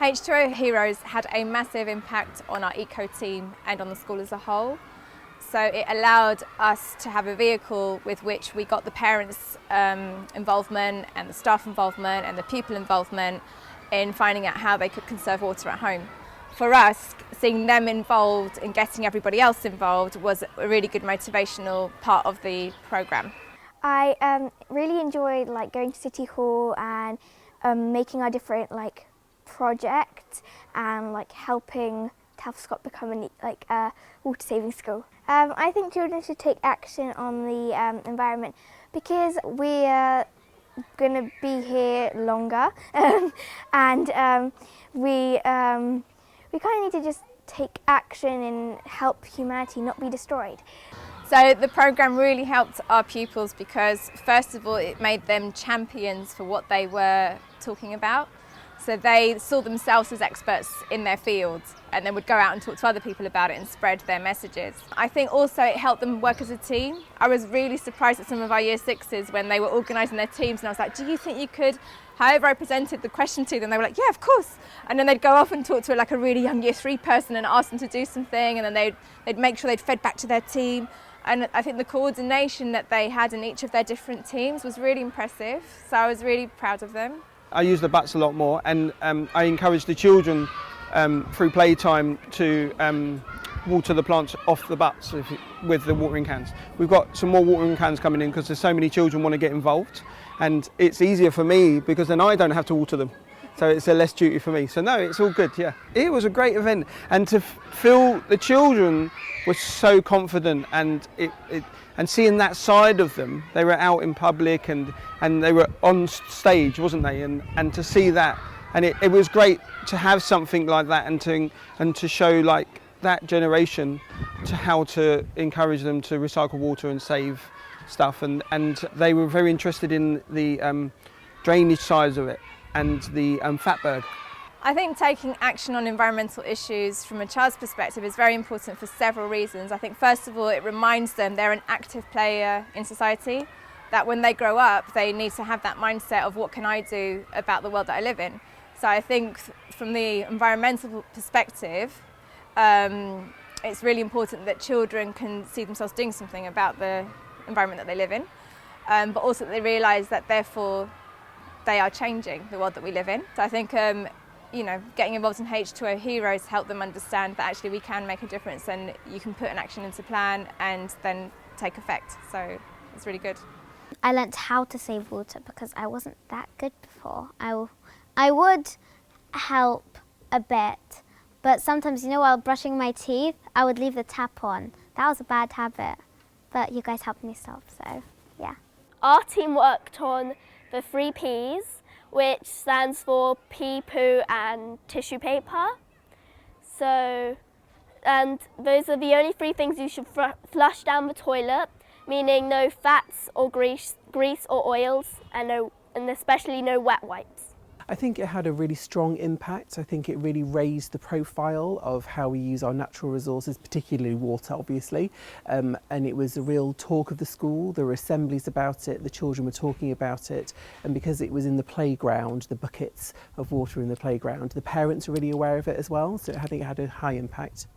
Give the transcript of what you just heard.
H2O Heroes had a massive impact on our eco team and on the school as a whole. So it allowed us to have a vehicle with which we got the parents' involvement and the staff involvement and the pupil involvement in finding out how they could conserve water at home. For us, seeing them involved and getting everybody else involved was a really good motivational part of the programme. I really enjoyed going to City Hall and making our different projects and helping Telferscot become a water saving school. I think children should take action on the environment because we are going to be here longer and we kind of need to just take action and help humanity not be destroyed. So the programme really helped our pupils because first of all it made them champions for what they were talking about. So they saw themselves as experts in their fields and then would go out and talk to other people about it and spread their messages. I think also it helped them work as a team. I was really surprised at some of our Year 6s when they were organising their teams and I was like, do you think you could, however I presented the question to them, they were like, yeah, of course. And then they'd go off and talk to a really young Year 3 person and ask them to do something and then they'd make sure they'd fed back to their team. And I think the coordination that they had in each of their different teams was really impressive. So I was really proud of them. I use the butts a lot more and I encourage the children through playtime to water the plants off the butts with the watering cans. We've got some more watering cans coming in because there's so many children want to get involved and it's easier for me because then I don't have to water them. So it's a less duty for me. So no, it's all good, yeah. It was a great event and to feel the children were so confident and seeing that side of them, they were out in public and they were on stage, wasn't they? And to see that, and it was great to have something like that and to show that generation to how to encourage them to recycle water and save stuff. And they were very interested in the drainage sides of it and the fatberg. I think taking action on environmental issues from a child's perspective is very important for several reasons. I think first of all it reminds them they're an active player in society, that when they grow up they need to have that mindset of what can I do about the world that I live in. So I think from the environmental perspective it's really important that children can see themselves doing something about the environment that they live in, but also that they realise that therefore they are changing the world that we live in. So I think getting involved in H2O Heroes helped them understand that actually we can make a difference and you can put an action into plan and then take effect. So it's really good. I learnt how to save water because I wasn't that good before. I would help a bit, but sometimes, while brushing my teeth, I would leave the tap on. That was a bad habit, but you guys helped me stop, so yeah. Our team worked on the 3 Ps, which stands for pee, poo and tissue paper. So, and those are the only 3 things you should flush down the toilet, meaning no fats or grease or oils, and especially no wet wipes. I think it had a really strong impact. I think it really raised the profile of how we use our natural resources, particularly water, obviously. And it was a real talk of the school. There were assemblies about it. The children were talking about it. And because it was in the playground, the buckets of water in the playground, the parents were really aware of it as well. So I think it had a high impact.